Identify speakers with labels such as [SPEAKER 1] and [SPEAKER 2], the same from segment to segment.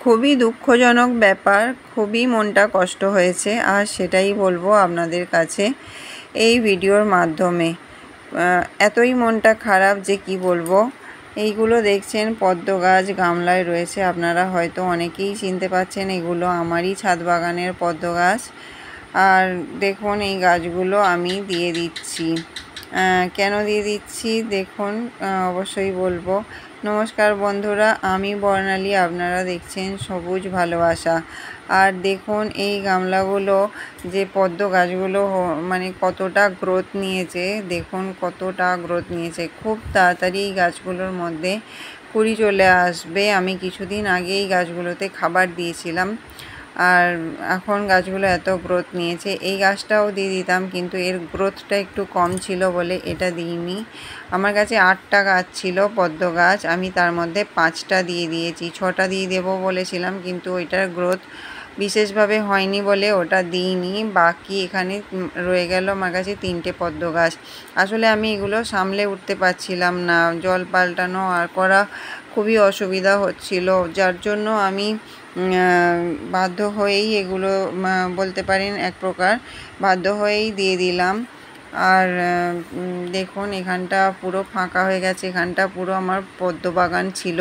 [SPEAKER 1] খুবই দুঃখজনক ব্যাপার, খুবই মনটা কষ্ট হয়েছে, আর সেটাই বলবো আপনাদের কাছে এই ভিডিওর মাধ্যমে। এতই মনটা খারাপ যে কি বলবো। এইগুলো দেখছেন পদ্ম গাছ গামলায় রয়েছে, আপনারা হয়তো অনেকেই চিনতে পারছেন এগুলো আমারই ছাদ বাগানের পদ্ম গাছ। আর দেখুন এই গাছগুলো আমি দিয়ে দিচ্ছি। কেন দিয়ে দিচ্ছি দেখুন, অবশ্যই বলবো। নমস্কার বন্ধুরা, আমি বর্ণালী, আপনারা দেখছেন সবুজ ভালোবাসা। আর দেখুন এই গামলাগুলো, যে পদ্ম গাছগুলো মানে কতটা গ্রোথ নিয়েছে, দেখুন কতটা গ্রোথ নিয়েছে। খুব তাড়াতাড়ি এই গাছগুলোর মধ্যে কুড়ি চলে আসবে। আমি কিছুদিন আগে এই গাছগুলোতে খাবার দিয়েছিলাম, আর এখন গাছগুলো এত গ্রোথ নিয়েছে। এই গাছটাও দিয়ে দিতাম, কিন্তু এর গ্রোথটা একটু কম ছিল বলে এটা দিইনি। আমার কাছে 8টা গাছ ছিল পদ্ম গাছ, আমি তার মধ্যে 5টা দিয়ে দিয়েছি। 6টা দিয়ে দেবো বলেছিলাম, কিন্তু ওইটার গ্রোথ বিশেষভাবে হয়নি বলে ওটা দিইনি। বাকি এখানে রয়ে গেল আমার কাছে 3টে পদ্ম গাছ। আসলে আমি এগুলো সামলে উঠতে পারছিলাম না, জল পাল্টানো আর করা খুবই অসুবিধা হচ্ছিল, যার জন্য আমি বাধ্য হয়েই এগুলো বলতে পারেন এক প্রকার বাধ্য হয়েই দিয়ে দিলাম। আর দেখুন এখানটা পুরো ফাঁকা হয়ে গেছে, এখানটা পুরো আমার পদ্ম বাগান ছিল।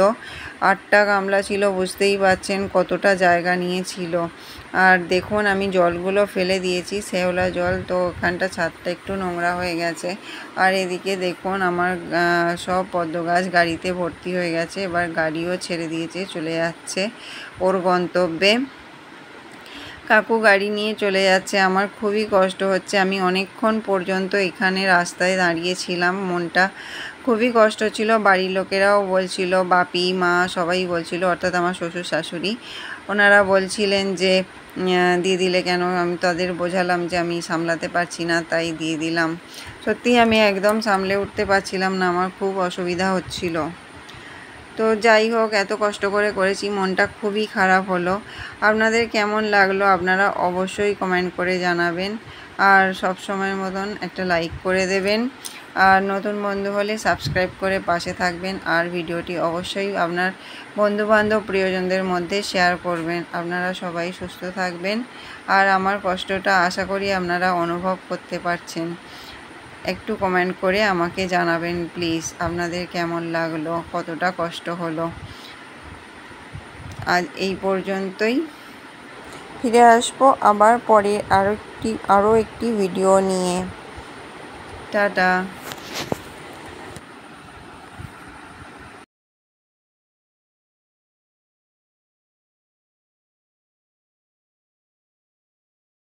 [SPEAKER 1] 8টা গামলা ছিল, বুঝতেই পারছেন কতটা জায়গা নিয়েছিল। আর দেখুন আমি জলগুলো ফেলে দিয়েছি, শ্যাওলা জল, তো ওখানটা ছাদটা একটু নোংরা হয়ে গেছে। আর এদিকে দেখুন আমার সব পদ্ম গাছ গাড়িতে ভর্তি হয়ে গেছে, এবার গাড়িও ছেড়ে দিয়েছে, চলে যাচ্ছে ওর গন্তব্যে। কাকু গাড়ি নিয়ে চলে যাচ্ছে, আমার খুবই কষ্ট হচ্ছে। আমি অনেকক্ষণ পর্যন্ত এখানে রাস্তায় দাঁড়িয়েছিলাম, মনটা খুবই কষ্ট ছিল। বাড়ির লোকেরাও বলছিল, বাপি মা সবাই বলছিল, অর্থাৎ আমার শ্বশুর শাশুড়ি, ওনারা বলছিলেন যে দিয়ে দিলে কেন। আমি তাদের বোঝালাম যে আমি সামলাতে পারছি না, তাই দিয়ে দিলাম। সত্যিই আমি একদম সামলে উঠতে পারছিলাম না, আমার খুব অসুবিধা হচ্ছিল। তো যাই হোক, এত কষ্ট করে করেছি, মনটা খুবই খারাপ হলো। আপনাদের কেমন লাগলো আপনারা অবশ্যই কমেন্ট করে জানাবেন, আর সব সময়ের মতন একটা লাইক করে দেবেন, আর নতুন বন্ধু হলে সাবস্ক্রাইব করে পাশে থাকবেন, আর ভিডিওটি অবশ্যই আপনার বন্ধুবান্ধব প্রিয়জনদের মধ্যে শেয়ার করবেন। আপনারা সবাই সুস্থ থাকবেন, আর আমার কষ্টটা আশা করি আপনারা অনুভব করতে পারছেন। একটু কমেন্ট করে আমাকে জানাবেন প্লিজ, আপনাদের কেমন লাগলো, কতটা কষ্ট হলো। আজ এই পর্যন্তই, ফিরে আসবো আবার পরে আরও একটি ভিডিও নিয়ে। টাটা।